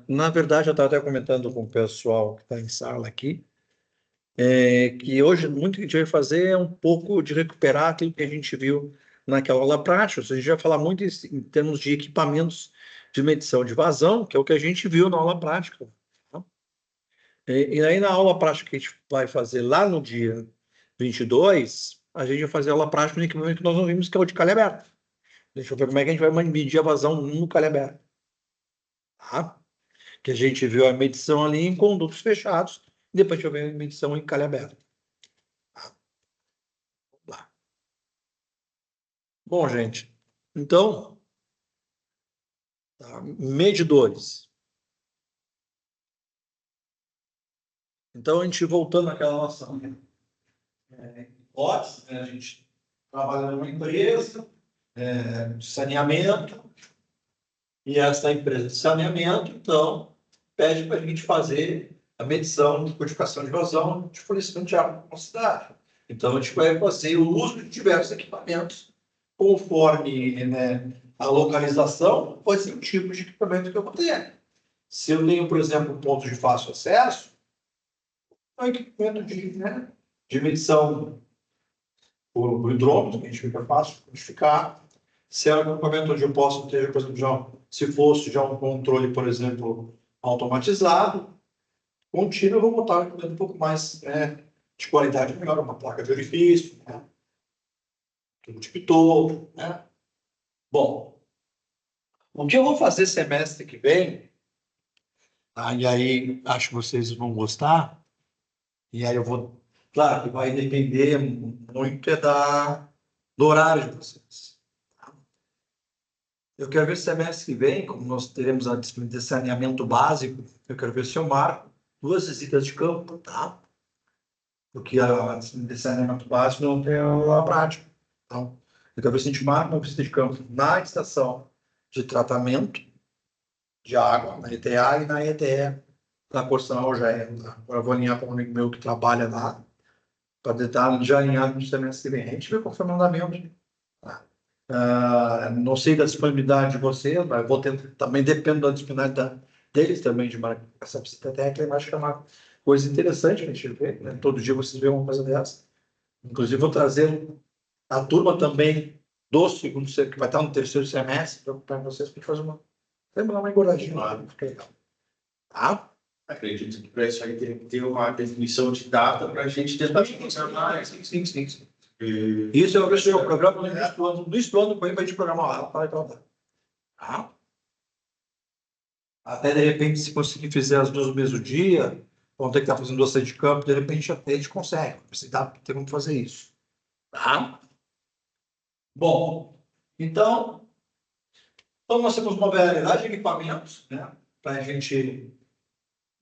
Na verdade, eu estava até comentando com o pessoal que está em sala aqui, que hoje muito que a gente vai fazer é um pouco de recuperar aquilo que a gente viu naquela aula prática. Ou seja, a gente vai falar muito em termos de equipamentos de medição de vazão, que é o que a gente viu na aula prática. Tá? E aí, na aula prática que a gente vai fazer lá no dia 22, a gente vai fazer a aula prática no equipamento que nós não vimos, que é o de calha aberta. Deixa eu ver como é que a gente vai medir a vazão no calha aberta. Tá? Que a gente viu a medição ali em condutos fechados, e depois a gente vai ver a medição em calha aberta. Tá? Vamos lá. Bom, gente, então, tá, medidores. Então, a gente voltando àquela nossa hipótese, né? A gente trabalha numa empresa de saneamento, e essa empresa de saneamento, então, pede para a gente fazer a medição de codificação de vazão de fornecimento de água para a cidade. Então, a gente vai fazer o uso de diversos equipamentos, conforme, né, a localização, vai ser o tipo de equipamento que eu vou ter. Se eu tenho, por exemplo, pontos de fácil acesso, é um equipamento de medição por hidrômetro, que a gente fica fácil de codificar. Se é um equipamento onde eu posso ter, por exemplo, se fosse já um controle, por exemplo, automatizado, contínuo, eu vou botar um equipamento um pouco mais de qualidade melhor, uma placa de orifício, né? Tubo de pitot, né? Bom, o que eu vou fazer semestre que vem, e aí acho que vocês vão gostar, e aí eu vou, claro, que vai depender muito do horário de vocês. Eu quero ver se semestre que vem, como nós teremos a disciplina de saneamento básico, eu quero ver se eu marco 2 visitas de campo, tá? Porque a disciplina de saneamento básico não tem a prática. Então, eu quero ver se a gente marca uma visita de campo na estação de tratamento de água, na ETA e na ETE, da Corção Algéia. Tá? Agora eu vou alinhar com um amigo meu que trabalha lá, para tentar já alinhar no semestre que vem. A gente vê qual foi o mandamento. Tá? Não sei da disponibilidade de vocês, mas vou tentar, também depende da disponibilidade deles também de marcar essa visita técnica, mas acho que é uma coisa interessante que a gente vê, né? Todo dia vocês veem uma coisa dessa. Inclusive, vou trazer a turma também do segundo semestre, que vai estar no terceiro semestre, para vocês, para a gente fazer uma engordadinha lá, fica legal. Tá? Acredito que para isso aí tem que ter uma definição de data para a gente tentar funcionar. Sim. Isso é o programa no início do ano, para a gente programar lá, tá? Até de repente, se conseguir fazer as duas no mesmo dia, vão ter que estar fazendo 2 saídas de campo, de repente até a gente consegue. Você tem como fazer isso. Tá? Bom, então nós temos uma variedade de equipamentos, né, para a gente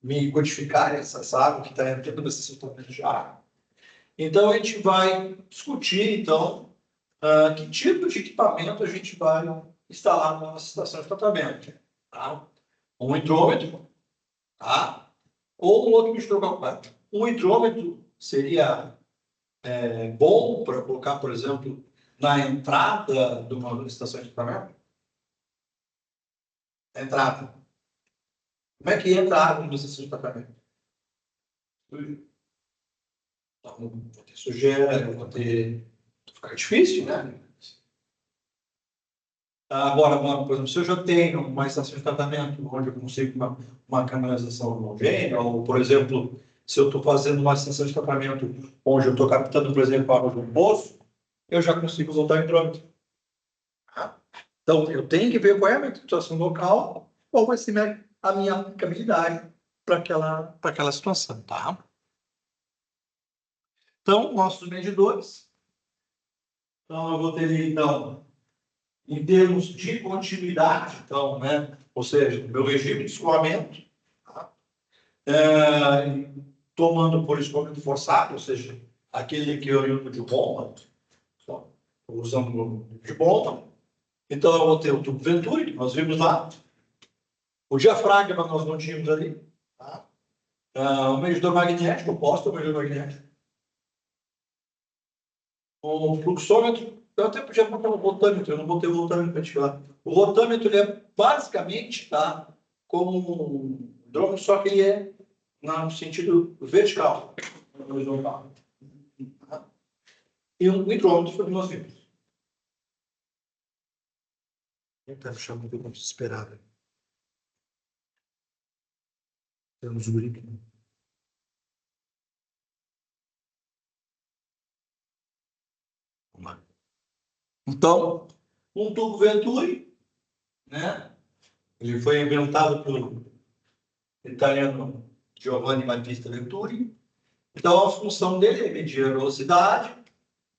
me codificar essa água que está entrando nesse sistema de água. Então, a gente vai discutir, então, que tipo de equipamento a gente vai instalar na nossa estação de tratamento. Tá? Um hidrômetro, tá? Ou um outro medidor calculado. Um hidrômetro seria bom para colocar, por exemplo, na entrada de uma estação de tratamento? Entrada. Como é que entra a água numa estação de tratamento? Então, vou ter sujeira, vou ter... Fica difícil, né? Agora, por exemplo, se eu já tenho uma estação de tratamento onde eu consigo uma canalização homogênea, ou, por exemplo, se eu estou fazendo uma estação de tratamento onde eu estou captando, por exemplo, água de um poço, eu já consigo voltar o hidrômetro. Então, eu tenho que ver qual é a minha situação local, qual vai ser a minha aplicabilidade para aquela situação, tá? Então, nossos medidores. Então, eu vou ter, então, em termos de continuidade, então, né? Ou seja, meu regime de escoamento, tá? Tomando por escoamento forçado, ou seja, aquele que eu oriento de bomba, usando de bomba. Então, eu vou ter o tubo Venturi, que nós vimos lá, o diafragma nós não tínhamos ali, tá? O medidor magnético, eu posso ter o medidor magnético. O fluxômetro, eu até podia botar um rotâmetro, eu não botei o rotâmetro para te falar. O rotâmetro, ele é basicamente, tá? como um hidrômetro, só que ele é no sentido vertical, não horizontal. E um hidrômetro que nós vimos. Está me chamando de desesperado. Temos o grito. Vamos lá. Então, um tubo Venturi, né? Ele foi inventado pelo italiano Giovanni Battista Venturi. Então, a função dele é medir a velocidade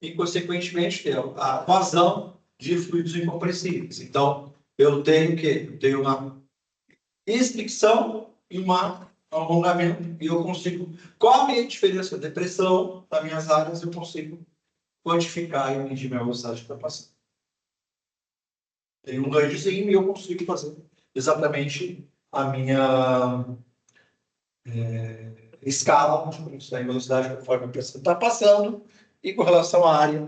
e, consequentemente, ter a vazão de fluidos incompressíveis. Então, eu tenho o quê? Eu tenho uma restrição e um alongamento, e eu consigo, qual a minha diferença de pressão das minhas áreas, eu consigo quantificar e medir minha velocidade que está passando. Tem um rangezinho e eu consigo fazer exatamente a minha escala de velocidade conforme a pressão está passando e com relação à área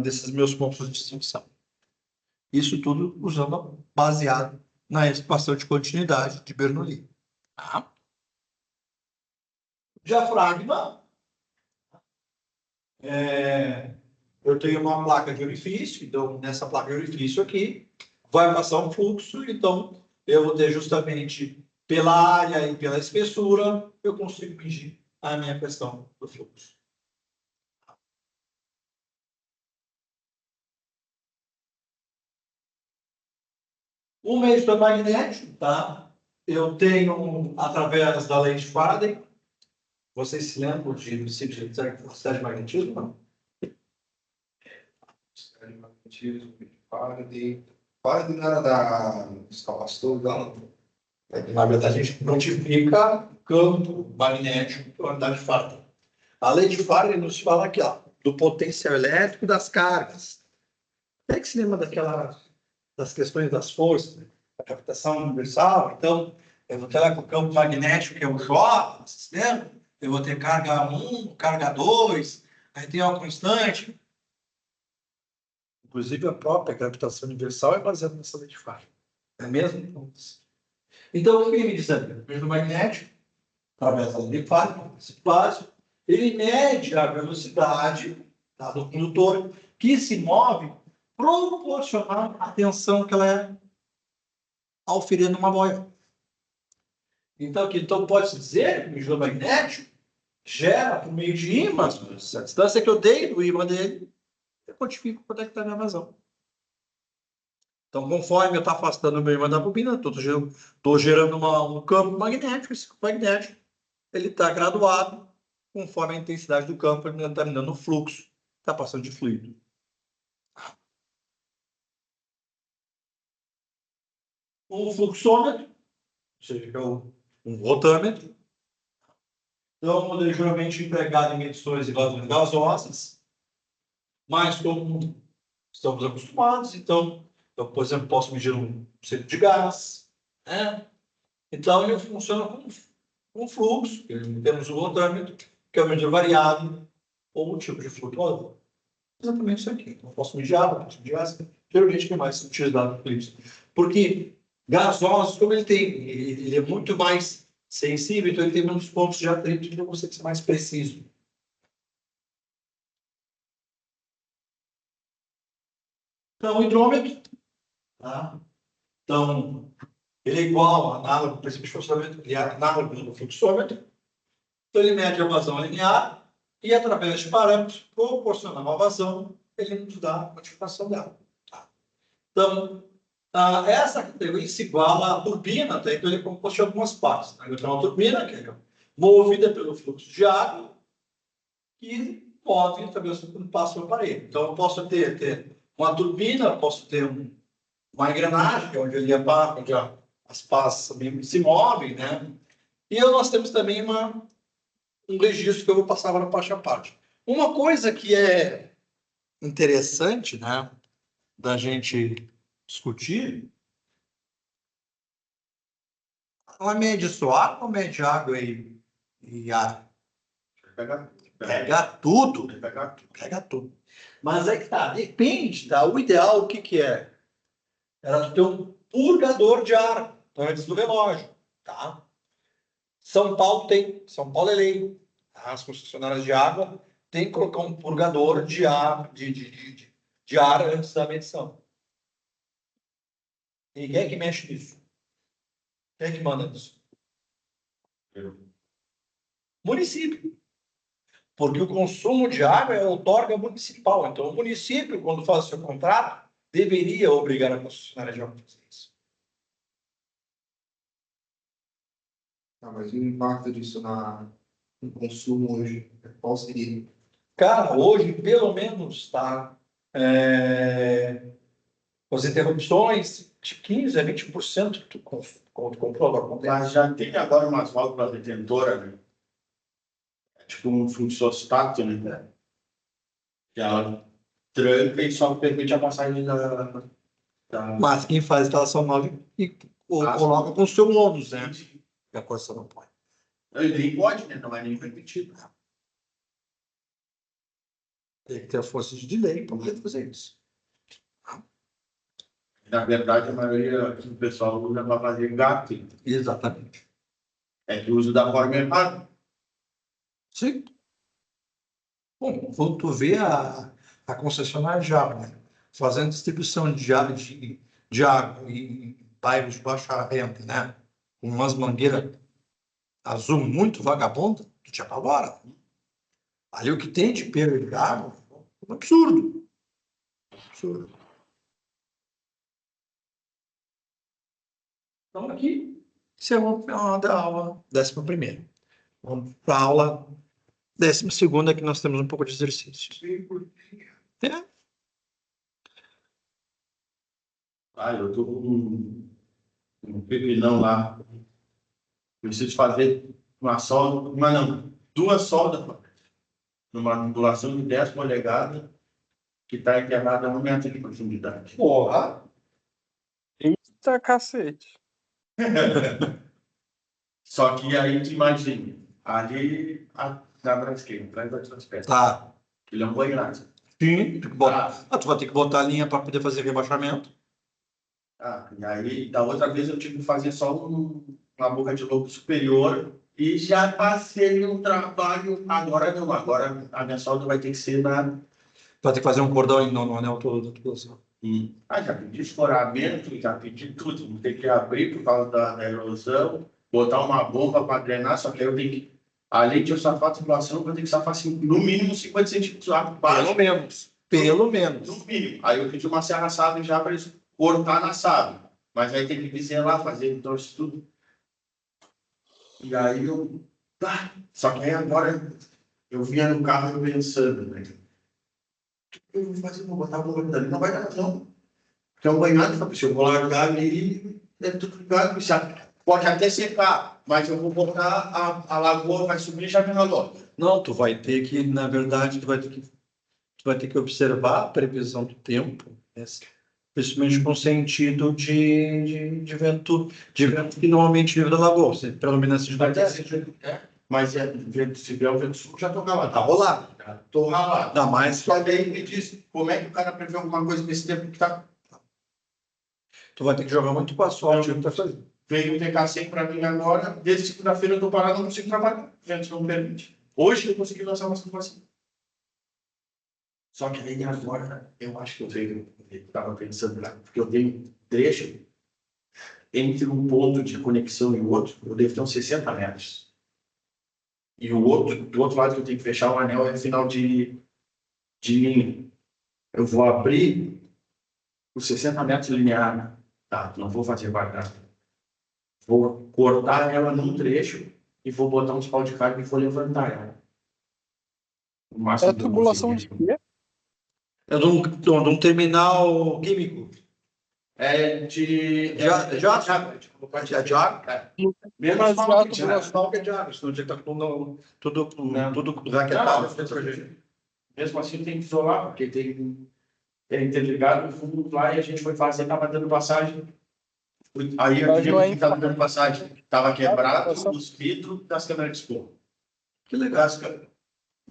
desses meus pontos de distinção. Isso tudo baseado na equação de continuidade de Bernoulli. Tá? Diafragma. Eu tenho uma placa de orifício, então nessa placa de orifício aqui vai passar um fluxo, então eu vou ter justamente pela área e pela espessura, eu consigo medir a minha pressão do fluxo. O medidor magnético, tá? Eu tenho, através da lei de Faraday, vocês se lembram de princípio de velocidade de magnetismo? Não? Velocidade de magnetismo, Faraday. Faraday não era da capacitor, não? Na verdade, a gente notifica campo magnético pela unidade de Faraday. A lei de Faraday nos fala aqui, ó, do potencial elétrico das cargas. Quem é que se lembra das questões das forças, né? A captação universal? Então, eu vou ter lá com o campo magnético, que é o J, vocês lembram? Eu vou ter carga 1, carga 2, aí tem uma constante. Inclusive, a própria gravitação universal é baseada nessa lei de Faraday. É mesmo? Então, o que ele me diz ali? O mesmo magnético, através da lei de Faraday, básico, ele mede a velocidade do condutor que se move proporcional à tensão que ela é auferindo uma boia. Então pode-se dizer que o medidor magnético gera, por meio de ímãs, a distância que eu dei do ímã dele, eu quantifico quanto é que está a minha vazão. Então, conforme eu estou afastando o meu ímã da bobina, estou gerando um campo magnético. Esse campo magnético ele está graduado conforme a intensidade do campo, determinando o fluxo que está passando de fluido. Um fluxômetro, ou seja, que é um rotâmetro. Então, um modelo geralmente empregado em medições de vazões gasosas, mas como estamos acostumados, então, eu, por exemplo, posso medir um centro de gás, né? Então, ele funciona como um fluxo. Temos o rotâmetro, que é o medidor variável, ou um tipo de fluxo. Exatamente isso aqui. Eu posso medir água, posso medir gás, geralmente é mais utilizado por isso. Porque gasosos, como ele é muito mais sensível, então ele tem menos pontos de atrito, então você tem que ser mais preciso. Então, o hidrômetro, tá? Então, ele é igual, análogo, princípio de funcionamento, ele é análogo no fluxômetro. Então, ele mede a vazão linear e, através de parâmetros proporcional à vazão, ele nos dá a quantificação dela. Tá? Então, essa categoria se iguala à turbina, tá? Então ele é composto de algumas partes. Né? Eu tenho uma turbina que é movida pelo fluxo de água e move também quando passa o aparelho. Então eu posso ter uma turbina, posso ter uma engrenagem, que é onde as pás se movem, né? E nós temos também um registro que eu vou passar agora parte a parte. Uma coisa que é interessante, né, da gente discutir. Ela mede só água ou mede água e ar? Pega tudo. Pega tudo. Mas é que tá, depende, tá? O ideal, o que é? Era ter um purgador de ar. antes do relógio, tá? São Paulo é lei. As concessionárias de água têm que colocar um purgador de ar, de ar antes da medição. E quem é que mexe nisso? Quem é que manda nisso? Município. Porque o consumo de água é outorga municipal. Então, o município, quando faz o seu contrato, deveria obrigar a concessionária de água a fazer isso. Mas o impacto disso no consumo hoje, qual seria? Cara, hoje, pelo menos, tá? As interrupções de 15% a 20% do controlador acontece. Mas já tem agora umas válvulas retentoras, né? É tipo um fluxostátil, né? Que ela tranca e só permite a passagem da... Mas quem faz instalação nova coloca com o seu ônus, né? E a Corsa não pode. Nem pode, né? Não é nem permitido. Tem que ter a força de lei para poder fazer isso. Na verdade, a maioria do pessoal usa para fazer gato. Exatamente. É que usa da forma errada. Sim. Bom, quando tu vê a concessionária de água, né, fazendo distribuição de água em bairros de baixa renda, né? Com umas mangueiras azul muito vagabunda, tu te apavora. Ali o que tem de perda de água é um absurdo. Absurdo. Então, aqui, isso é uma da aula 11ª. Vamos para a aula 12ª, que nós temos um pouco de exercício. É. Eu tô com um pepinão lá. Preciso fazer uma solda, duas soldas numa angulação de 10 polegadas que está enterrada a 1 metro de profundidade. Porra! Eita cacete. Só que aí tu imagina, ali na brasqueira, atrás da tua peças. Tá. Ele é um banhado. Sim, tem que botar. Tu vai ter que botar a linha para poder fazer rebaixamento. E aí, da outra vez, eu tive que fazer só uma boca de lobo superior e já passei um trabalho. Agora não, agora a minha solda vai ter que ser na. Vai ter que fazer um cordão no anel todo da tubulação. Já pedi escoramento, já pedi tudo. Vou ter que abrir por causa da erosão, botar uma bomba para drenar, só que aí eu tenho que. Além de eu safar a tubulação, eu vou ter que safar assim, no mínimo 50 centímetros de água baixo. Pelo menos. Pelo menos. No mínimo. Aí eu pedi uma serra sábio já para eles cortar na sábio. Mas aí tem que biselar, fazer então isso tudo. E aí eu. Só que aí agora eu vinha no carro pensando, né? Eu vou fazer, vou botar a bomba dali. Não vai dar, não. Porque é um banhado, se eu vou largar ali, é tudo ligado. Pode até secar, mas eu vou botar a lagoa, vai subir e já vem a logo. Não, tu vai ter que, na verdade, tu vai ter que observar a previsão do tempo, né? Principalmente com sentido de vento que normalmente vive da lagoa, predominância de vento. Mas se vier o vento sul, já tô ralado. Tá rolado. Já tô ralado. Ainda mais que Só daí me diz, como é que o cara prevê alguma coisa nesse tempo que tá? tu vai ter que jogar muito com a sorte que tu tá fazendo. Veio o TK100 para mim agora, desde segunda-feira eu tô parado, não consigo trabalhar. O vento não permite. Hoje eu consegui lançar uma situação. Só que aí agora, eu acho que eu estava pensando lá, porque eu tenho um trecho entre um ponto de conexão e o outro, eu devo ter uns 60 metros. E o outro, do outro lado que eu tenho que fechar o anel é final de linha. Eu vou abrir os 60 metros linear, tá? Não vou fazer quadrado. Vou cortar ela num trecho e vou botar uns pau de carga e vou levantar ela. O máximo É que eu tubulação de conseguir. quê? É de um terminal químico. É de água. quantidade de água. Menos Mas mal já que Asfalto que é de água, senão tinha que estar tudo raquetado. mesmo assim tem que isolar, porque tem interligado o fundo lá e a gente foi fazer, estava dando passagem. Aí eu Mas não é vi que estava dando passagem. Estava quebrado os vidros das câmeras de escova. Que legal.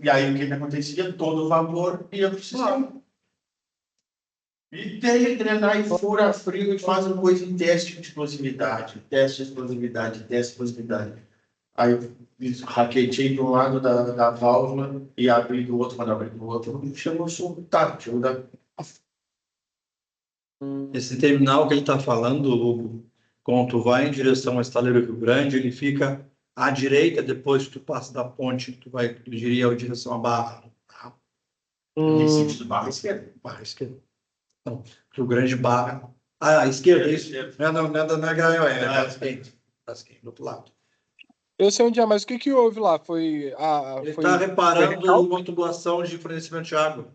E aí o que acontecia? Todo o vapor ia para o sistema. E tem treinar e fura frio e faz uma coisa em teste de explosividade, teste de explosividade, teste de explosividade. Aí raquetei do lado da válvula e abri do outro, quando abri do outro, chegou soltar, chegou da. Esse terminal que ele está falando, Hugo, quando tu vai em direção ao Estaleiro Rio Grande, ele fica à direita, depois que tu passa da ponte, tu vai dirigir em direção à Barra. Nesse sentido, barra esquerda. Barra esquerda. Não, Rio Grande Barra. Ah, à esquerda, isso. Não é Granhoé, é Braskem, do outro lado. Eu sei onde é, mas o que houve lá? Foi Ele foi está reparando recalque? uma tubulação de fornecimento de água.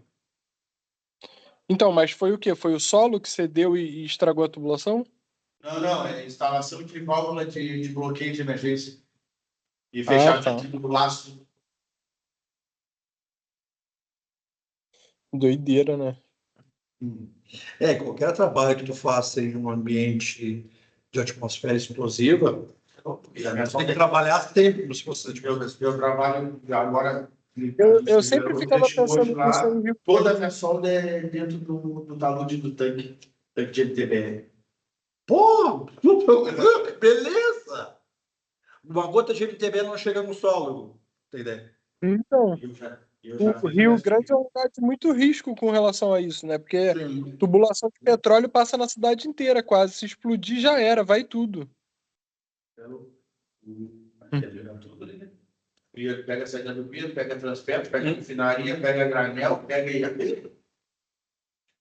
Então, mas foi o quê? Foi o solo que cedeu e estragou a tubulação? Não, é instalação de válvula de bloqueio de emergência. E Ah, tá. fechamento do laço. Doideira, né? Qualquer trabalho que tu faça em um ambiente de atmosfera explosiva, tu tem que trabalhar sempre como se fosse Eu trabalho agora. Eu sempre ficava pensando nisso aí, viu? Toda a minha solda é dentro do talude do tanque de MTBR. Pô, beleza! Uma gota de MTB não chega no solo, tem ideia? Então, Eu já o fiz Rio esse Grande é tipo. um lugar de muito risco com relação a isso, né? Porque Sim. tubulação de petróleo passa na cidade inteira quase. Se explodir, já era, vai tudo. Tudo ali, né? Pega a saída do piso, pega a transpetro, pega a refinaria, pega a granel, pega aí.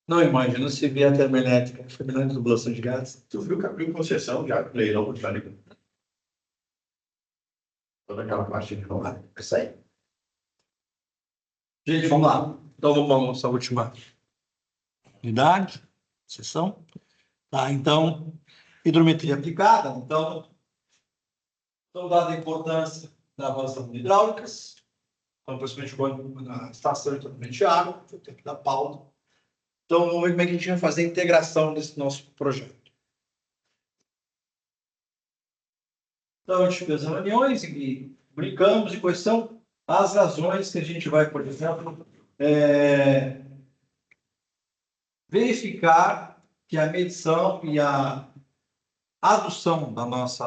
Não, imagina se vier a termoelétrica, feminina de tubulação de gás. Tu viu que abriu concessão já, leilão, tá ligado? Toda aquela parte de novo. É isso aí. Gente, vamos lá. Então vamos para a nossa última unidade, sessão. Tá, então, hidrometria aplicada. Então, dada a importância da avaliação de hidráulicas, então, principalmente na estação de tratamento de água, foi o tempo da pauta. Então, vamos ver como é que a gente vai fazer a integração desse nosso projeto. Então, a gente fez as reuniões e brincamos de quais são as razões que a gente vai, por exemplo, verificar que a medição e a adução da nossa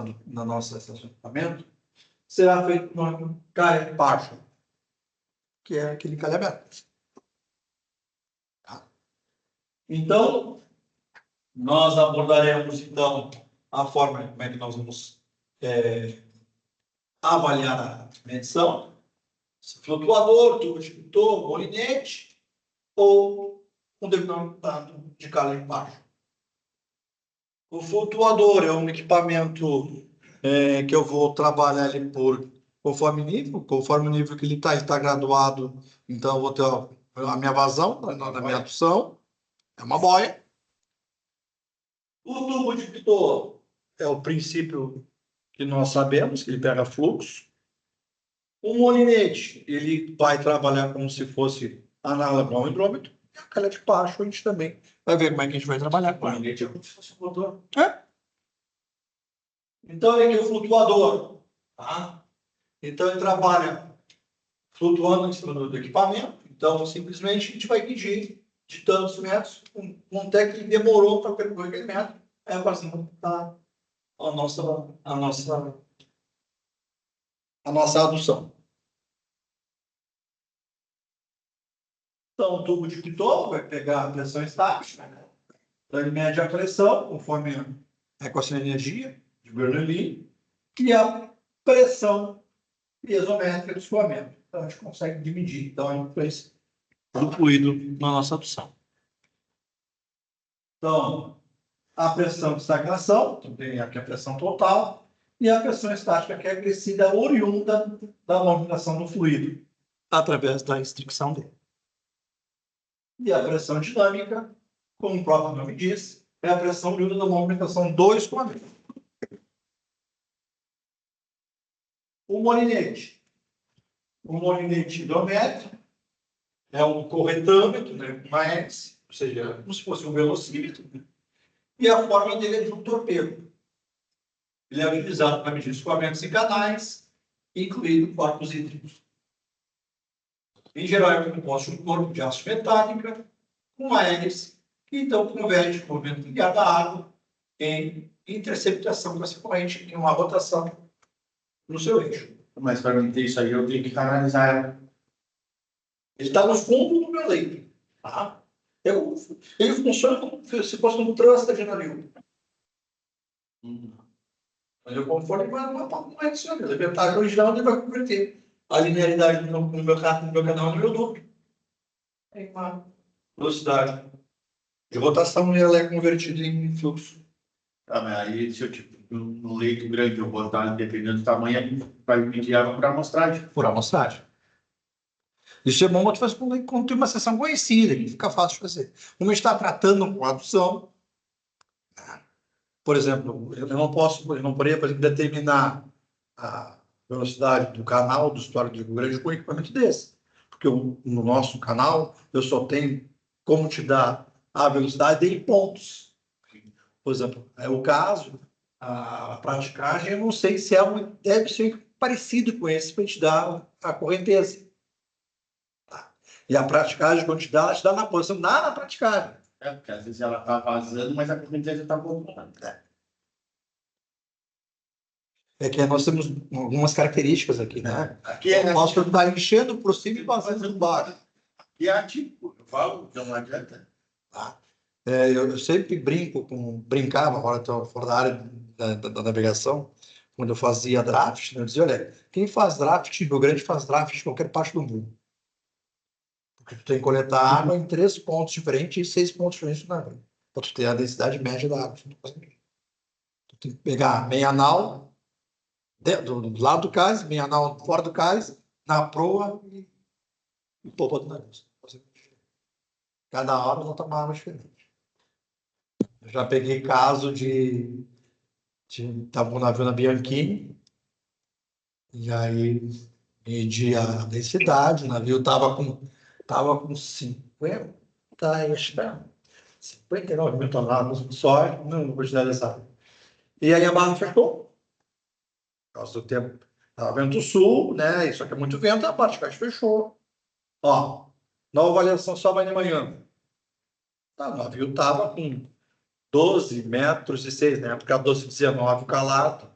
estacionamento será feita no calha baixa, que é aquele calhamento. Tá? Então, nós abordaremos, então, a forma como é que nós vamos avaliar a medição, se flutuador, tubo de pintor, molinete, ou um denominado de calha baixa. O flutuador é um equipamento que eu vou trabalhar ele conforme o nível que ele está graduado, então eu vou ter a minha vazão, a minha adução, é uma boia. O tubo de Pitot é o princípio que nós sabemos, que ele pega fluxo. O molinete, ele vai trabalhar como se fosse análogo ao hidrômetro. E a calha de baixo, a gente também vai ver como é que a gente vai trabalhar com O ela. molinete é como se fosse um motor. Então, ele é o flutuador. Tá? Então, ele trabalha flutuando em cima do equipamento. Então, simplesmente, a gente vai medir de tantos metros, quanto é que demorou para percorrer aquele metro. É a vazão da a nossa adução. Então, o tubo de Pitot vai pegar a pressão estática, então ele mede a pressão, conforme a equação de energia de Bernoulli, e a pressão piezométrica do escoamento. Então, a gente consegue dividir então, a influência do fluido na nossa adução. Então, a pressão de estagnação, então tem aqui a pressão total, e a pressão estática, que é acrescida oriunda da movimentação do fluido, através da restrição dele. E a pressão dinâmica, como o próprio nome diz, é a pressão oriunda da movimentação do escoamento. O molinete hidrométrico é um corretâmetro, né, uma hélice, ou seja, como se fosse um velocímetro, né? E a forma dele é de um torpedo. Ele é utilizado para medir escoamentos em canais, incluindo corpos hídricos. Em geral, é composto de um corpo de aço metálica, com uma hélice que então converte o movimento linear da água em interceptação com essa corrente, em uma rotação no seu eixo. Mas para mim ter isso aí, eu tenho que analisar. Ele está no fundo do meu leito. Tá? Ele funciona como se fosse um trânsito de navio. Mas eu conforto ele vai uma adicional. A vantagem original ele vai converter a linearidade no meu canal no meu duplo. Tem uma velocidade de rotação e ela é convertida em fluxo. Ah, mas aí, se eu tipo, no leito grande eu botar, dependendo do tamanho, ele vai medir água por amostragem. Por amostragem. Isso é bom quando faz quando tem uma seção conhecida, que fica fácil de fazer. Como a gente está tratando com adução, por exemplo, eu não poderia, por exemplo, determinar a velocidade do canal do Histórico do Rio Grande com um equipamento desse. Porque no nosso canal, eu só tenho como te dar a velocidade em pontos. Por exemplo, é o caso, a praticagem, eu não sei se deve ser parecido com esse para te dar a correnteza. E a praticagem, quando te dá na posição, na praticagem. É, porque às vezes ela está vazando, mas a correnteza está voltando. É que nós temos algumas características aqui, né? Aqui é, O nosso está enchendo por cima e vazando por baixo. aqui é atípico. Eu falo que não adianta. Tá? Eu sempre brincava, agora estou fora da área da navegação, quando eu fazia draft, né, eu dizia, olha, quem faz draft, Rio Grande faz draft de qualquer parte do mundo. Porque tu tem que coletar água em 3 pontos diferentes e 6 pontos diferentes na água. Para tu ter a densidade média da água. Tu tem que pegar meia nau do lado do cais, meia nau fora do cais, na proa e popa do navio. Cada hora volta uma água diferente. Eu já peguei caso de estava um navio na Bianchini, e aí medi a densidade, o navio tava com 50, acho que era 59 mil toneladas de soja, não quantidade dessa. E aí a barra fechou, por causa do tempo. Estava vento sul, né? Isso aqui é muito vento, a parte fechou. Ó, nova avaliação só vai de manhã. Tá, o navio estava com 12 metros e 6, né? Porque a 12 19 calado.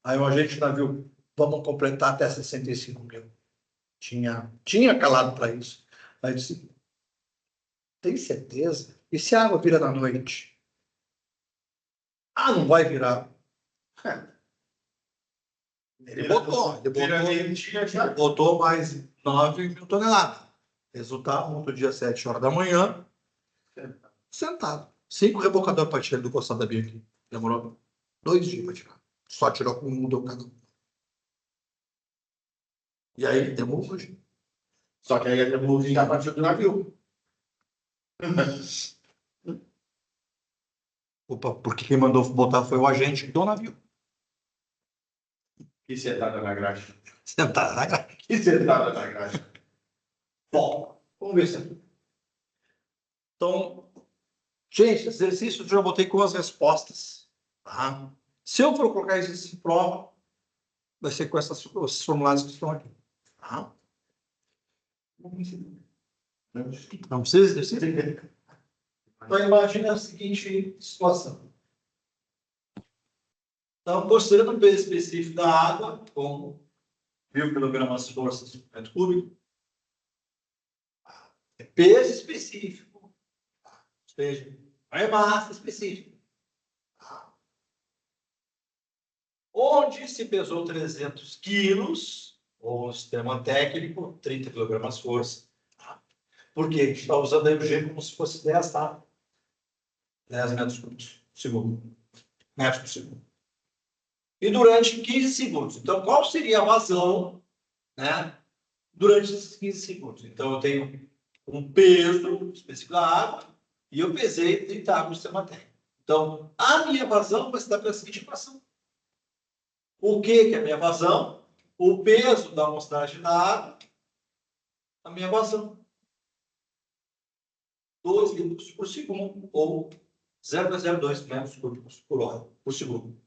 Aí o agente do navio, vamos completar até 65 mil. Tinha calado para isso. Aí eu disse, tem certeza? E se a água vira na noite? Ah, não vai virar. Ele botou mais 9 mil toneladas. Resultado, no outro dia, 7 horas da manhã, sentado. 5 rebocadores para tirar do costado da Bia aqui. Demorou 2 dias para tirar. Só tirou com um do cada um. E aí, demorou hoje. Só que aí a demolição já partiu do navio. Opa, porque quem mandou botar foi o agente do navio. Que sentada na graxa. Sentado na grade. Que sentada na graxa. Bom, vamos ver se. Então, gente, exercício eu já botei com as respostas. Tá? Se eu for colocar exercício em prova, vai ser com esses formulários que estão aqui. Tá? Não precisa de exercício? Então, imagine a seguinte situação. Então, considerando o peso específico da água, com 1.000 kg força por metro cúbico, é peso específico, ou seja, é massa específica. Onde se pesou 300 quilos, ou sistema técnico, 30 kg força. Por quê? A gente está usando aí o G como se fosse 10, tá? 10 metros por segundo. Metros por segundo. E durante 15 segundos. Então, qual seria a vazão, né, durante esses 15 segundos? Então, eu tenho um peso específico da água e eu pesei 30 águas do sistema técnico. Então, a minha vazão vai se dar pela seguinte equação. O que é a minha vazão? O peso da amostragem da água, a minha vazão. 2 litros por segundo, ou 0,02 metros cúbicos por hora, por segundo.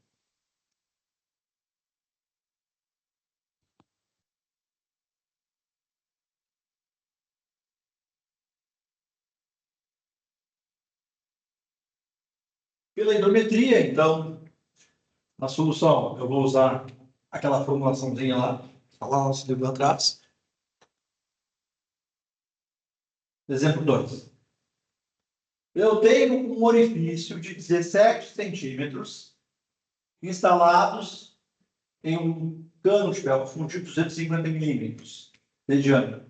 Pela hidrometria, então, na solução, eu vou usar aquela formulaçãozinha lá nosso livro atrás. Exemplo 2. Eu tenho um orifício de 17 centímetros instalados em um cano de ferro fundido de 250 milímetros de diâmetro.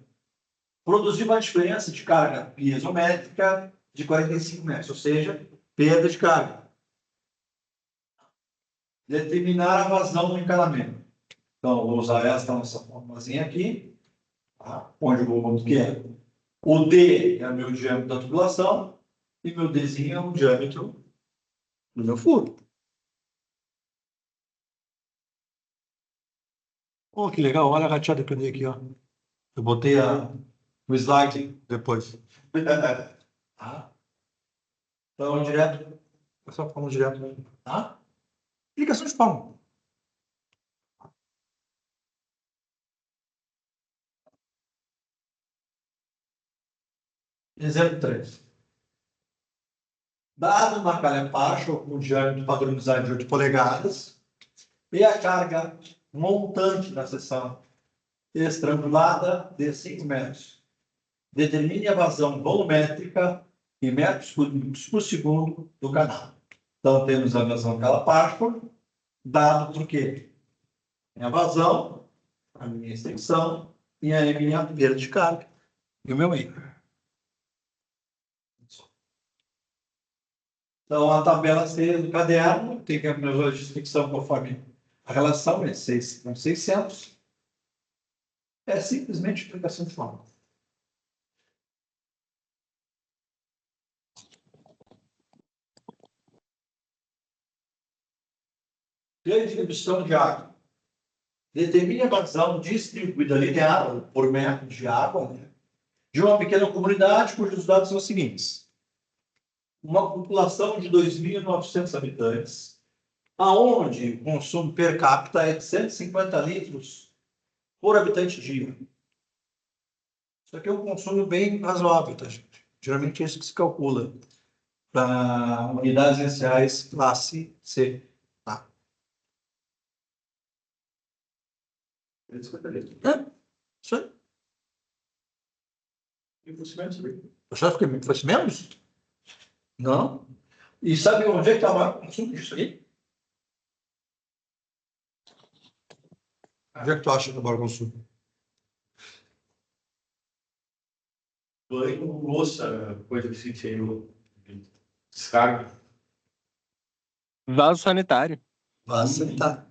Produziu uma diferença de carga piezométrica de 45 metros, ou seja, perda de carga. Determinar a vazão do encanamento. Então, vou usar essa nossa formulazinha aqui, tá? Onde eu vou o que é? O D é o meu diâmetro da tubulação e meu Dzinho é o diâmetro do meu furo. Oh, que legal, olha a rateada que eu dei aqui, ó. Eu botei o slide depois. Tá? Então, direto. É só forma direto. Tá? Aplicação de palma. Exemplo 3. Dado uma calha Partial com diâmetro padronizado de 8 polegadas e a carga montante da seção estrangulada de 5 metros. Determine a vazão volumétrica em metros cúbicos por segundo do canal. Então, temos a vazão calha Partial, dado por quê? A vazão, a minha extensão e a minha perda de carga e o meu I. Então, a tabela C do caderno tem a minha justificação conforme a relação é 6 com 600. É simplesmente explicação de forma. Distribuição de água. Determine a vazão distribuída linear por metro de água, né, de uma pequena comunidade cujos dados são os seguintes. Uma população de 2.900 habitantes, aonde o consumo per capita é de 150 litros por habitante dia. Isso aqui é um consumo bem razoável, tá, gente? Geralmente é isso que se calcula para unidades residenciais classe C. Tá? 150 litros. Isso aí. E fosse menos também. Você acha que fosse menos? Não. E sabe onde é que estava o consumo disso aí? Onde é que tu acha que estava o consumo? Banho, louça, coisa que se encheu. Descarga. Vaso sanitário. Vaso sanitário.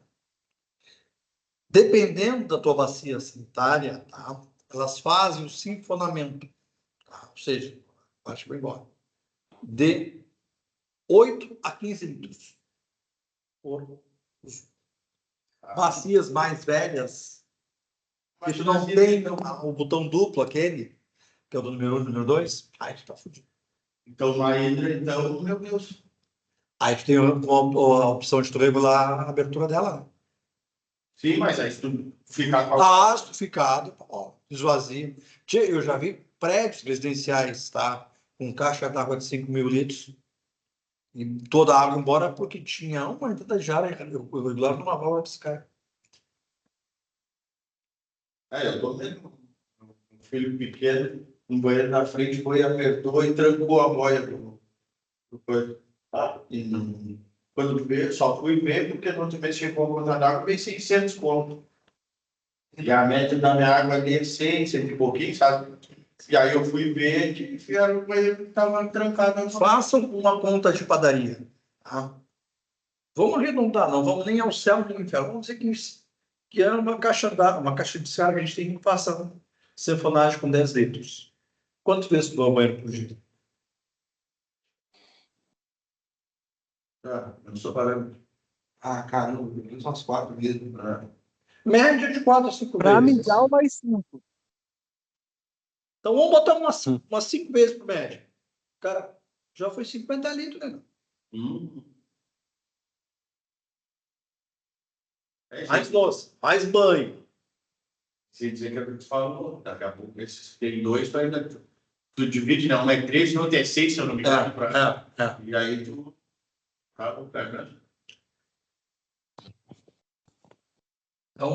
Dependendo da tua bacia sanitária, tá? Elas fazem o sinfonamento. Tá? Ou seja, acho que vai embora. De 8 a 15 litros. Por uso. Bacias mais velhas, que tu não tem o botão duplo, aquele, que é o do número 1 e número 2, aí tu tá fudido. Então, uma hidra, então, meu Deus. Aí tu tem a opção de tu regular a abertura dela, né? Sim, mas aí se tu ficar com a... Acidificado, ó, esvazia. Eu já vi prédios residenciais, tá? Com caixa d'água de 5.000 litros. E toda a água embora porque tinha uma entrada de ar irregular numa válvula de descarga. Eu tô vendo um filho pequeno, um banheiro na frente, foi, apertou e trancou a boia do coisa. Tá? E não... Quando veio, só fui ver, porque no outro mês chegou a conta d'água, veio 600 conto. E a média da minha água ali é 100, 100 e pouquinho, sabe? E aí eu fui ver que enfiaram o banheiro que estava trancado. Façam uma conta de padaria. Tá? Vamos arredondar, não vamos nem ao céu nem ao inferno. Vamos dizer que é uma caixa d'água, uma caixa de descarga, a gente tem que passar sinfonagem com 10 litros. Quantas vezes tu dá o banheiro por dia? Eu não sou parâmetro. Caramba, pelo menos umas 4 vezes. Média de 4 a 5 Pra vezes. milhão, mais 5. Então vamos botar umas 5 vezes por média. Cara, já foi 50 litros, né? Mais louça, mais banho. Se dizer que é o que tu falou, daqui a pouco esses tem dois, tu ainda. Tu divide, né? Um é 13 e outro é 6, se eu não me engano. E aí tu. Então,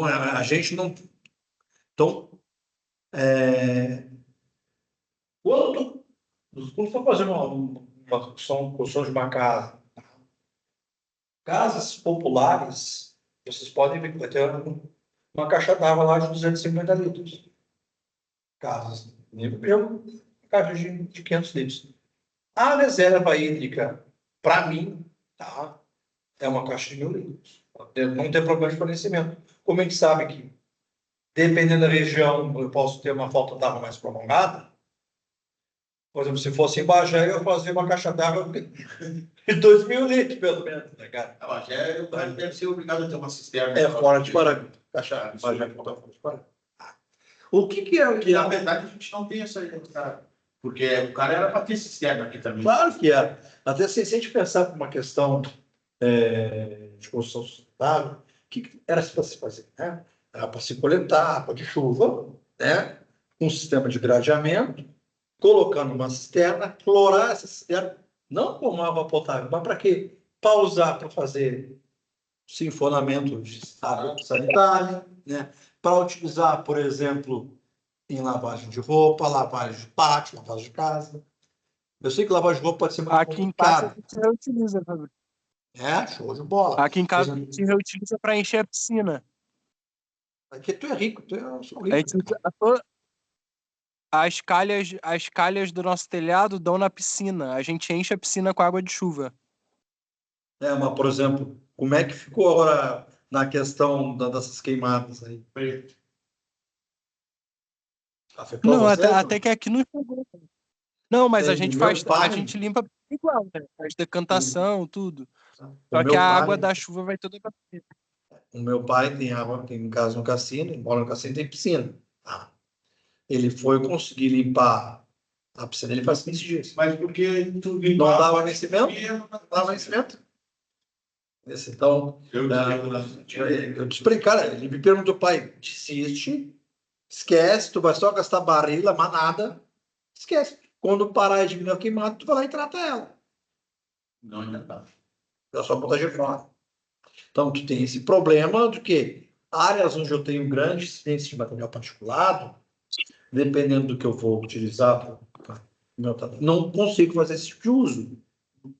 a gente não. Então, quando for fazer uma construção de uma casa, casas populares, vocês podem ver que vai ter uma caixa d'água lá de 250 litros. Casas, nível caixa de 500 litros. A reserva hídrica, para mim, tá, é uma caixa de 1.000 litros. Não tem problema de fornecimento. Como a gente sabe que, dependendo da região, eu posso ter uma falta d'água mais prolongada. Por exemplo, se fosse em Bagé, eu ia fazer uma caixa d'água de 2.000 litros, pelo menos, né, cara? A Bagé, o cara deve ser obrigado a ter uma cisterna. É fora de parâmetro. Caixa Bagé é fora de parâmetro. O que é o que Na verdade, a gente não tem essa ideia, cara. Porque o cara era para ter cisterna aqui também. Claro que é. Até se a gente pensar por uma questão de construção sustentável, o que era para se fazer? Né? Era para se coletar água de chuva, né? Um sistema de gradeamento, colocando uma cisterna, clorar essa cisterna, não como água potável, mas para quê? Para usar para fazer sinfonamento de água sanitária, né? Para utilizar, por exemplo, em lavagem de roupa, lavagem de pátio, lavagem de casa. Eu sei que lavagem de roupa pode ser muito Aqui em casa a complicado. gente reutiliza, Fabrício. Show de bola. Aqui em casa a gente reutiliza para encher a piscina. Aqui tu é rico, eu sou A rico. gente usa as calhas do nosso telhado dão na piscina. A gente enche a piscina com água de chuva. Mas, por exemplo, como é que ficou agora na questão dessas queimadas aí? Afetou Não, vocês? até que aqui não chegou. Não, mas a gente Meu a pai, gente limpa igual, né? Faz decantação, tudo. o Só que meu a pai, água da chuva vai toda pra piscina. o meu pai tem água, tem casa no cassino, mora no cassino, tem piscina. Tá? Ele foi conseguir limpar a piscina, ele faz 15 dias. Mas porque tu Não dava vencimento? Não dava vencimento? Então, eu te expliquei, cara, ele me perguntou, pai, desiste, esquece, tu vai só gastar barrila, mas nada, esquece. Quando parar de vir a queimada, tu vai lá e trata ela. Não, ainda tá. É só botar de fora. Então, tu tem esse problema de que áreas onde eu tenho grande incidência de material particulado, dependendo do que eu vou utilizar, não consigo fazer esse tipo de uso.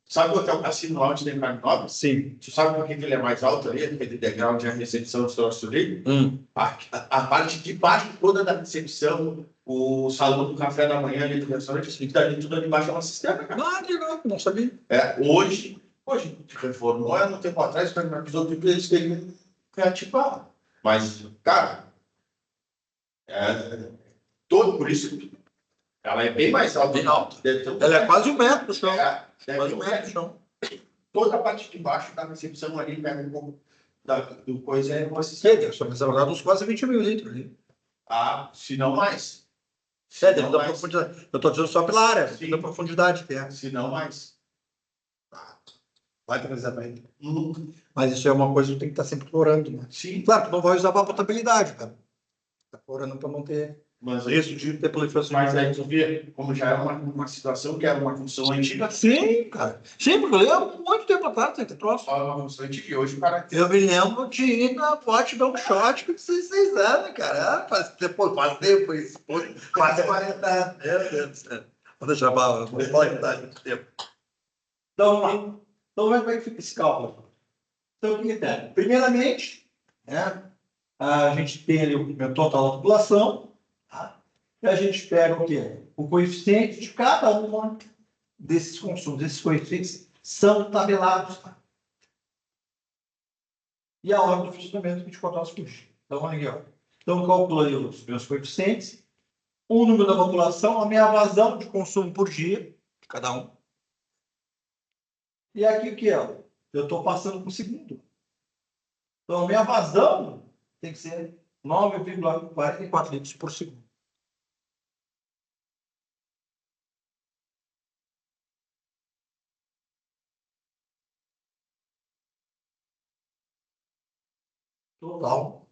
Sabe o hotel cassino lá onde tem carne nobre? Sim. Tu sabe por que ele é mais alto ali? Aquele degrau de recepção do troço ali? Hum. A parte de baixo toda da recepção, o salão do café da manhã ali do restaurante, fica ali tudo ali embaixo é uma cisterna, cara. Não sabia. Hoje reformou, há um tempo atrás, quando me avisou que eles têm que ativar. Mas, cara, por isso, ela é bem mais alta. Bem alta. Ela é quase 1 metro do chão. Quase 1 metro do chão. Toda a parte de baixo da recepção ali, pega um pouco do coisa, é uma cisterna. Só que, na verdade, uns quase 20.000 litros ali. Se não mais. Dentro da profundidade. Eu estou dizendo só pela área, Sim. da profundidade que é. Se não mais. Vai precisar ainda. Mas isso é uma coisa que tem que estar sempre clorando, né? Sim. Claro, tu não vai usar para potabilidade, cara. Tá clorando para não ter risco de ter proliferação. Mas aí tu vê como já é uma situação que era uma função antiga. Sim, cara. Sim, porque eu lembro muito tempo atrás, tem que troço. Uma função antiga e hoje o cara. Eu me lembro de ir na pote dar um shot com 16 anos, cara. Faz tempo isso. Quase 40 anos. Meu Deus do céu. Vou deixar para falar que dá muito tempo. Então, vamos lá. Então, como é que fica esse cálculo? Então, o que tem? Primeiramente, né, a gente tem ali o total da população, tá? E a gente pega o quê? O coeficiente de cada uma desses consumos. Esses coeficientes são tabelados. Tá? E a ordem do funcionamento 24 horas por dia. Então, olha aqui, ó. Então, calculei os meus coeficientes, o número da população, a minha vazão de consumo por dia, de cada um. E aqui o que é? Eu estou passando por segundo. Então, a minha vazão tem que ser 9,44 litros por segundo. Total.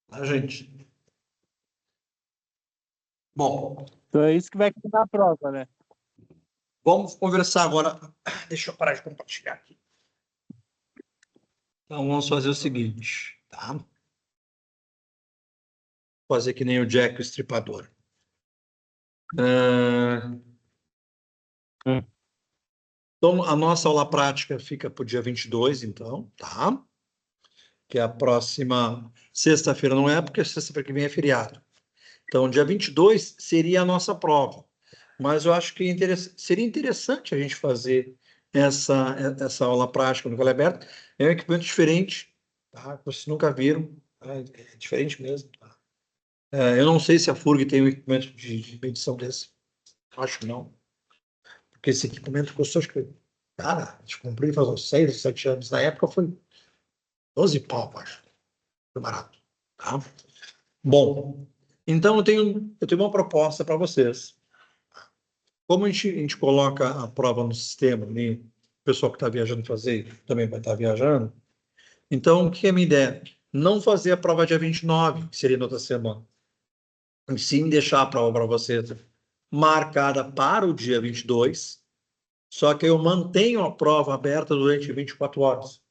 Tá, gente? Bom. Então é isso que vai cair na prova, né? Vamos conversar agora. Deixa eu parar de compartilhar aqui. Então, vamos fazer o seguinte, tá? Vou fazer que nem o Jack o Estripador. Então, a nossa aula prática fica para o dia 22, então, tá? Que é a próxima sexta-feira, não é? Porque sexta-feira que vem é feriado. Então, dia 22 seria a nossa prova. Mas eu acho que seria interessante a gente fazer essa aula prática no Colégio Aberto. É um equipamento diferente, tá? Vocês nunca viram, tá? É diferente mesmo. Tá? Eu não sei se a FURG tem um equipamento de medição desse. Acho que não. Porque esse equipamento custou, acho que, cara, a gente comprei faz uns 6 ou 7 anos. Na época foi 12 pau, acho. Foi barato. Tá? Bom, então eu tenho uma proposta para vocês. Como a gente coloca a prova no sistema, né? O pessoal que está viajando fazer também vai estar viajando. Então, o que é a minha ideia? Não fazer a prova dia 29, que seria na outra semana. E sim deixar a prova para vocês marcada para o dia 22, só que eu mantenho a prova aberta durante 24 horas.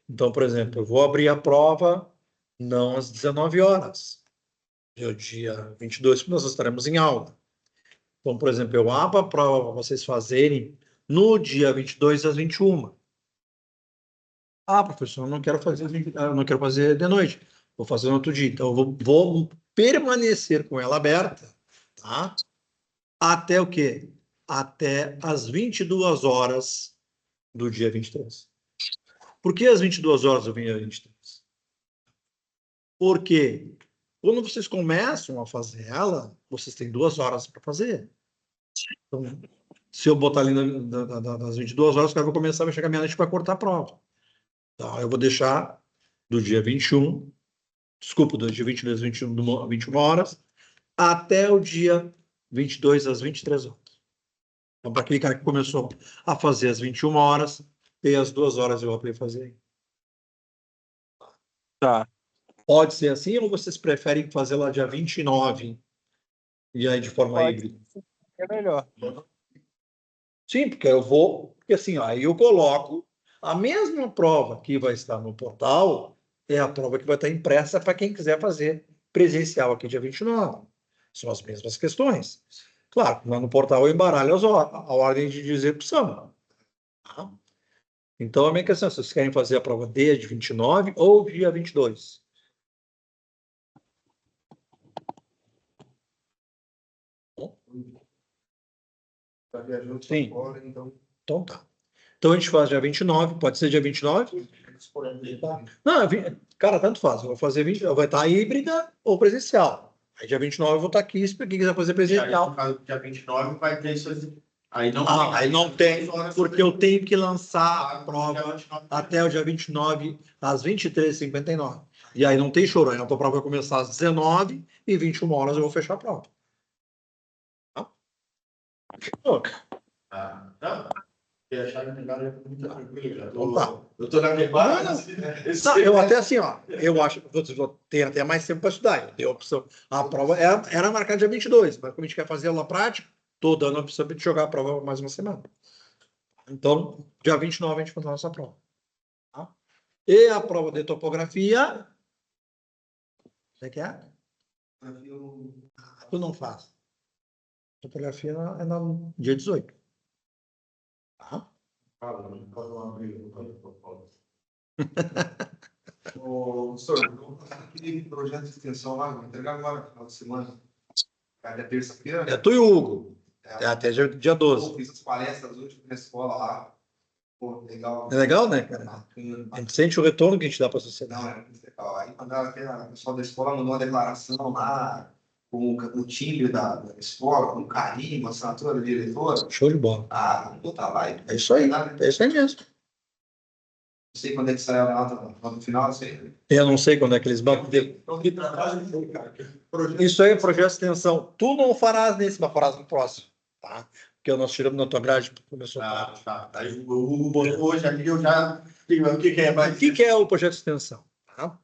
Então, por exemplo, eu vou abrir a prova não às 19 horas, no dia 22, porque nós estaremos em aula. Então, por exemplo, eu abro a prova para vocês fazerem no dia 22 às 21. Ah, professor, eu não quero fazer de noite, vou fazer no outro dia. Então, eu vou permanecer com ela aberta, tá? Até o quê? Até as 22 horas do dia 23. Por que às 22 horas do dia 23? Porque quando vocês começam a fazer ela, vocês têm 2 horas para fazer. Então, se eu botar ali das 22 horas, o cara vai começar, vai chegar meia-noite para cortar a prova. Então, eu vou deixar do dia 21, desculpa, do dia 22 às 21 horas, até o dia 22 às 23 horas. Então, para aquele cara que começou a fazer às 21 horas, tem as 2 horas eu vou poder fazer. Tá. Pode ser assim, ou vocês preferem fazer lá dia 29? E aí de forma Pode. híbrida? É melhor. Sim, porque eu vou, porque assim, ó, aí eu coloco a mesma prova que vai estar no portal, é a prova que vai estar impressa para quem quiser fazer presencial aqui dia 29. São as mesmas questões. Claro, lá no portal eu embaralho a ordem de execução. Tá? Então, a minha questão é se vocês querem fazer a prova desde 29 ou dia 22. Tá viajando Sim. fora, então. Então tá. Então a gente faz dia 29, pode ser dia 29? Tá. Não, cara, tanto faz. Eu vou fazer vai estar híbrida ou presencial. Aí dia 29 eu vou estar aqui, se quem quiser fazer presencial. Dia 29 vai ter isso. Aí não tem, porque eu tenho que lançar a prova até o dia 29, às 23h59. E aí não tem choro. Aí a tua prova vai começar às 19 e 21 horas eu vou fechar a prova. Tá? Não. Eu achava que agora é muito tranquilo. Então tá. Eu tô na prepara. Não, eu até assim, ó, eu acho que vou ter até mais tempo para estudar. Eu dei a opção. A prova era marcada dia 22, mas como a gente quer fazer aula prática, estou dando a opção de jogar a prova mais uma semana. Então, dia 29 a gente faz a nossa prova. Tá? E a prova de topografia. Você quer? Tu não faz. Topografia é no dia 18. Tá? Ô, senhor, aquele projeto de extensão lá, vou entregar agora, no final de semana. Cada terça-feira. É tu e o Hugo. É até dia 12. Fiz as palestras hoje na escola lá. Pô, legal. É legal, né, cara? A gente sente o retorno que a gente dá para a Não, sociedade. é muito legal. Aí quando o pessoal da escola mandou uma declaração lá, com o timbre da escola, com carinho, assinatura da diretora. Show de bola. Ah, vamos botar lá. É isso aí. É isso aí mesmo. Não sei quando é que sai a nota no final, não sei. Eu não sei quando é que eles batem. Isso aí é projeto de extensão. Tu não farás nesse, mas farás no próximo. Tá? Porque nós tiramos na tua grade. Começou Tá. Aí hoje aqui eu já. O que é mais? O que é o projeto de extensão? Tá?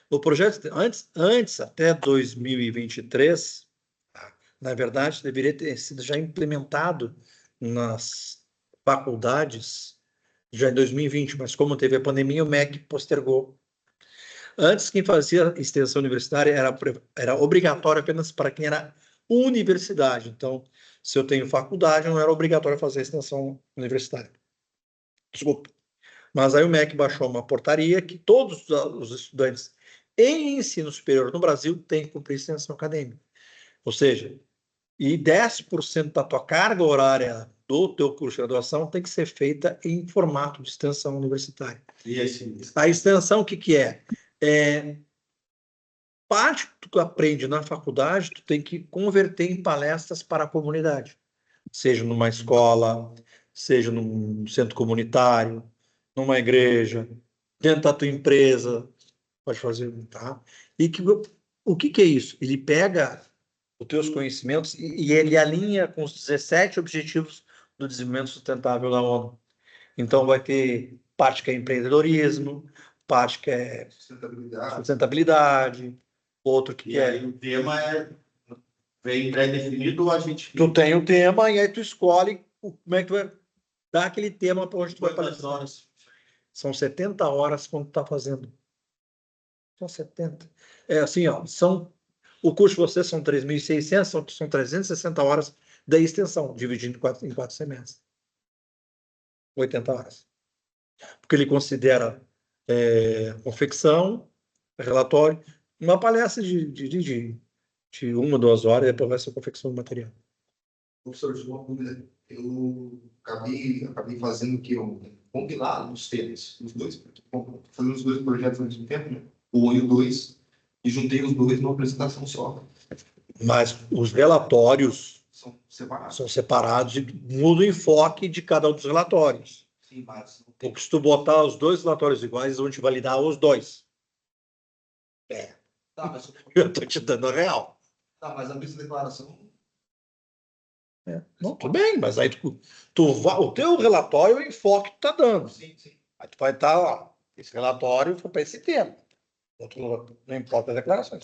O projeto, antes até 2023, tá? na verdade, deveria ter sido já implementado nas faculdades já em 2020, mas como teve a pandemia, o MEC postergou. Antes, quem fazia extensão universitária era obrigatório apenas para quem era universidade. Então, se eu tenho faculdade, não era obrigatório fazer extensão universitária. Desculpa. Mas aí o MEC baixou uma portaria que todos os estudantes em ensino superior no Brasil têm que cumprir extensão acadêmica. Ou seja, e 10% da tua carga horária do teu curso de graduação tem que ser feita em formato de extensão universitária. E assim, A extensão, o que que é? Parte que tu aprende na faculdade, tu tem que converter em palestras para a comunidade. Seja numa escola, seja num centro comunitário, numa igreja, dentro da tua empresa, pode fazer, tá? E o que que é isso? Ele pega os teus conhecimentos e ele alinha com os 17 Objetivos do Desenvolvimento Sustentável da ONU. Então, vai ter parte que é empreendedorismo, parte que é sustentabilidade, outro que e é... aí o tema vem pré-definido, a gente... Tu tem o tema e aí tu escolhe como é que tu vai dar aquele tema para onde tu vai Quantas palestrar. horas? São 70 horas quando tu tá fazendo. São 70. É assim, ó, o curso de vocês são 3.600, são 360 horas da extensão, dividido em quatro semestres. 80 horas. Porque ele considera confecção, relatório, uma palestra de 1 ou 2 horas, e depois vai ser confecção do material. Professor, uma dúvida. Eu acabei fazendo que um compilado dos temas, os dois, fazendo os dois projetos ao mesmo tempo, né? O 1 e o 2, e juntei os dois numa apresentação só. Mas os relatórios São separados. são separados e muda o enfoque de cada um dos relatórios. Sim, mas não tem. Porque se tu botar os dois relatórios iguais, eles vão te validar os dois. Tá, mas, Eu estou te dando a real. tá, mas a mesma declaração. Não, tudo bem, mas aí o teu relatório é o enfoque que tu está dando. Sim, sim. Aí tu vai estar, ó, esse relatório foi para esse tema. Outro, não importa a declaração,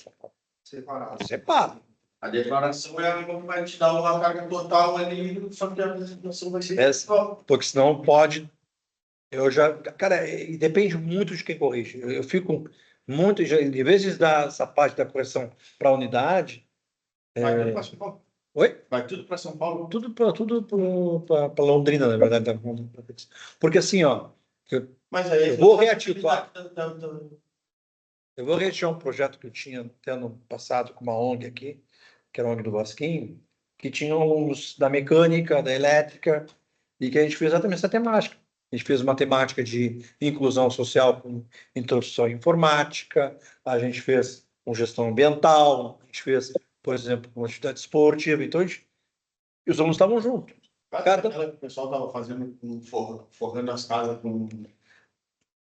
Separado. separa. A declaração é a que vai te dar uma carga total ali, só que a apresentação vai ser... Porque senão pode. Cara, e depende muito de quem corrige. Eu fico muito. Em vez de dar essa parte da correção para a unidade. Vai tudo para São Paulo. Oi? Vai tudo para São Paulo. Tudo para Londrina, na verdade. Porque assim, ó. Mas aí Eu vou reativar. Eu vou reativar um projeto que eu tinha até ano passado com uma ONG aqui, que era a ONG do Vasquinho, que tinha uns da mecânica, da elétrica, e que a gente fez exatamente essa temática. A gente fez uma temática de inclusão social com introdução à informática, a gente fez com gestão ambiental, a gente fez, por exemplo, com atividade esportiva. Então, e os alunos estavam juntos. O pessoal estava fazendo forrando as casas com...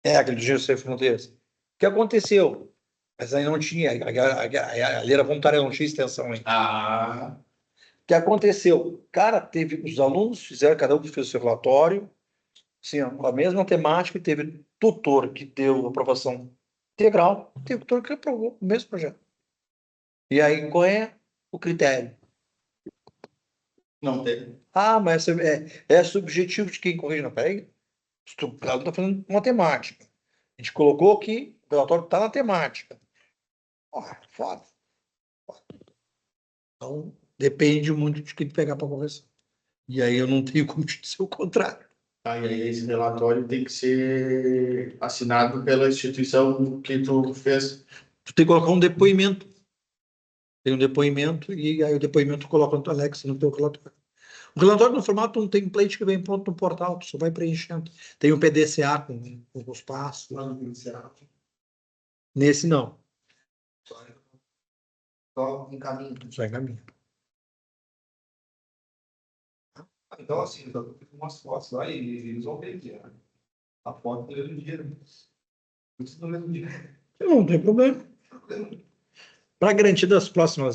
Aquele do Giro Sem Fronteiras. O que aconteceu? Mas aí não tinha, ali era voluntária, não tinha extensão ainda. Ah, O que aconteceu? Cara, os alunos fizeram, cada um fez o seu relatório, assim, ó, a mesma temática, e teve tutor que deu aprovação integral, teve tutor que aprovou o mesmo projeto. E aí, qual é o critério? não tem. Mas é subjetivo de quem corrige. Não, peraí. O cara está fazendo matemática. A gente colocou que o relatório está na temática. Foda. Então, depende muito de quem pegar para correção. E aí eu não tenho como te dizer o contrário. Tá, e aí esse relatório tem que ser assinado pela instituição que tu fez. Tu tem que colocar um depoimento. Tem um depoimento e aí o depoimento coloca no teu anexo no teu relatório. O relatório no formato um template que vem pronto no portal, tu só vai preenchendo. Tem um PDCA com os passos. Lá no inicial. Nesse não, Só encaminho. só encaminha. Então, assim, eu fiz umas fotos lá e eles vão ver que a foto do mesmo dia. Isso no mesmo dia. Não tem problema. Para garantir das próximas